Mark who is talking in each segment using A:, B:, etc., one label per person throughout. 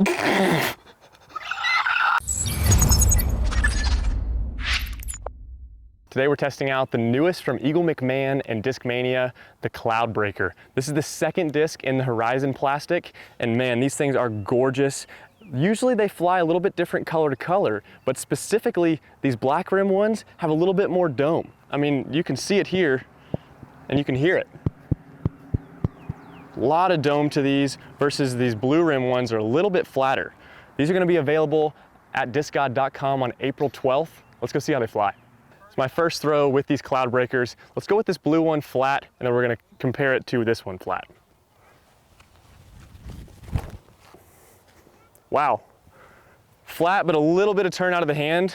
A: Today we're testing out the newest from Eagle McMahon and Discmania, the Cloud Breaker. This is the second disc in the Horizon plastic, and man, these things are gorgeous. Usually they fly a little bit different color to color, but specifically these black rim ones have a little bit more dome. I mean, you can see it here and you can hear it. A lot of dome to these versus these blue rim ones are a little bit flatter. These are gonna be available at DiscGod.com on April 12th. Let's go see how they fly. It's my first throw with these Cloud Breakers. Let's go with this blue one flat, and then we're gonna compare it to this one flat. Wow. Flat, but a little bit of turn out of the hand.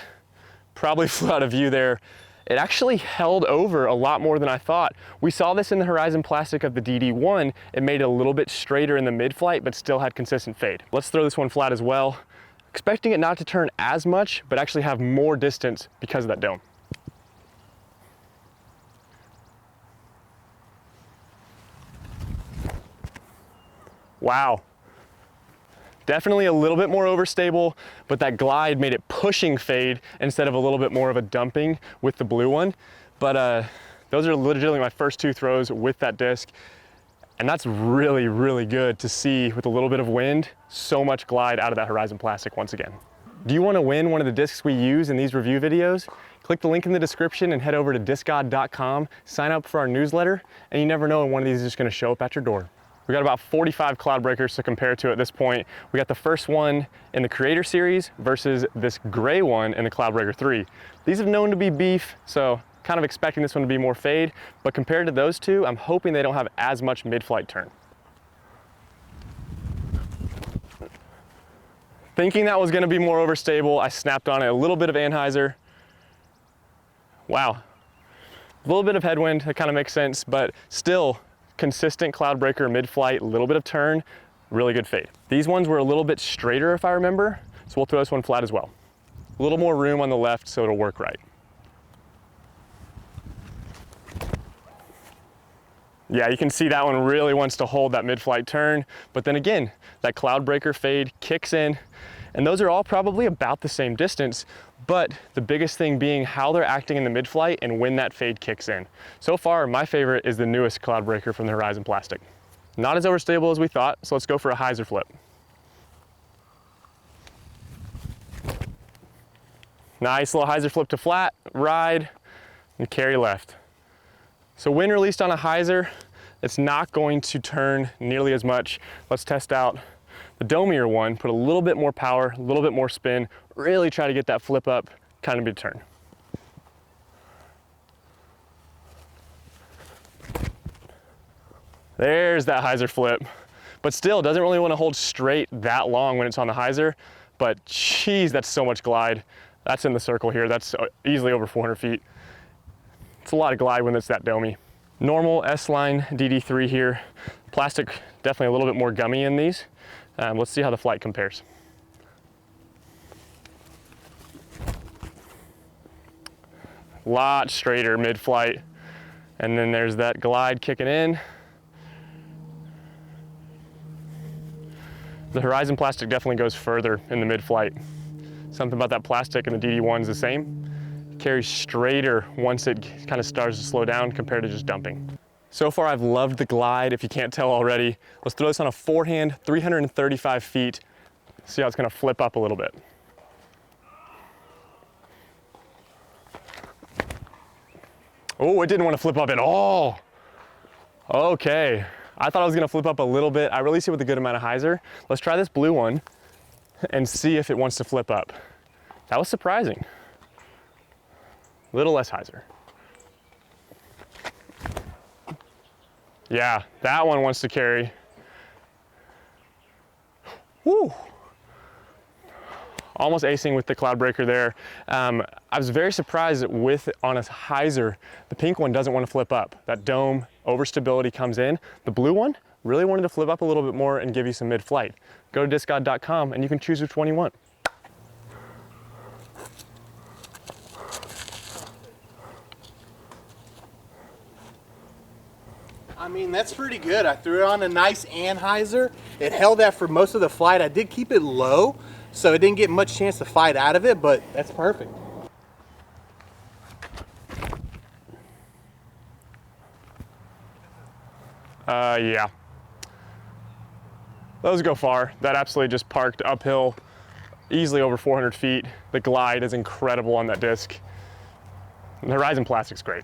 A: Probably flew out of view there. It actually held over a lot more than I thought. We saw this in the Horizon plastic of the DD1. It made it a little bit straighter in the mid-flight, but still had consistent fade. Let's throw this one flat as well. Expecting it not to turn as much, but actually have more distance because of that dome. Wow. Definitely a little bit more overstable, but that glide made it pushing fade instead of a little bit more of a dumping with the blue one. But those are legitimately my first two throws with that disc. And that's really, really good to see with a little bit of wind, so much glide out of that Horizon plastic once again. Do you want to win one of the discs we use in these review videos? Click the link in the description and head over to DiscGod.com, sign up for our newsletter, and you never know when one of these is just going to show up at your door. We got about 45 Cloud Breakers to compare to at this point. We got the first one in the Creator Series versus this gray one in the Cloud Breaker 3. These have known to be beef, so kind of expecting this one to be more fade, but compared to those two, I'm hoping they don't have as much mid-flight turn. Thinking that was gonna be more overstable, I snapped on it a little bit of Hyzer. Wow, a little bit of headwind, that kind of makes sense, but still, consistent Cloud Breaker mid-flight, a little bit of turn, really good fade. These ones were a little bit straighter if I remember, so we'll throw this one flat as well. A little more room on the left so it'll work right. Yeah, you can see that one really wants to hold that mid-flight turn, but then again, that Cloud Breaker fade kicks in, and those are all probably about the same distance, but the biggest thing being how they're acting in the mid-flight and when that fade kicks in. So far, my favorite is the newest Cloud Breaker from the Horizon plastic. Not as overstable as we thought, so let's go for a Hyzer flip. Nice little Hyzer flip to flat, ride, and carry left. So when released on a Hyzer, it's not going to turn nearly as much. Let's test out the domier one, put a little bit more power, a little bit more spin, really try to get that flip up, kind of mid-turn. There's that Hyzer flip, but still doesn't really want to hold straight that long when it's on the Hyzer, but geez, that's so much glide. That's in the circle here, that's easily over 400 feet. It's a lot of glide when it's that domey. Normal S-line DD3 here. Plastic, definitely a little bit more gummy in these. Let's see how the flight compares. Lot straighter mid-flight. And then there's that glide kicking in. The Horizon plastic definitely goes further in the mid-flight. Something about that plastic and the DD1 is the same. It carries straighter once it kind of starts to slow down compared to just dumping. So far, I've loved the glide, if you can't tell already. Let's throw this on a forehand, 335 feet. See how it's gonna flip up a little bit. Oh, it didn't want to flip up at all. Okay, I thought I was gonna flip up a little bit. I released it with a good amount of Hyzer. Let's try this blue one and see if it wants to flip up. That was surprising. A little less Hyzer. Yeah, that one wants to carry. Woo! Almost acing with the Cloud Breaker there. I was very surprised that on a Hyzer, the pink one doesn't want to flip up. That dome overstability comes in. The blue one really wanted to flip up a little bit more and give you some mid-flight. Go to DiscGod.com and you can choose which one you want.
B: I'm mean, that's pretty good. I threw it on a nice Hyzer. It held that for most of the flight. I did keep it low, so it didn't get much chance to fight out of it, but that's perfect.
A: Yeah. Those go far. That absolutely just parked uphill, easily over 400 feet. The glide is incredible on that disc. And the Horizon plastic's great.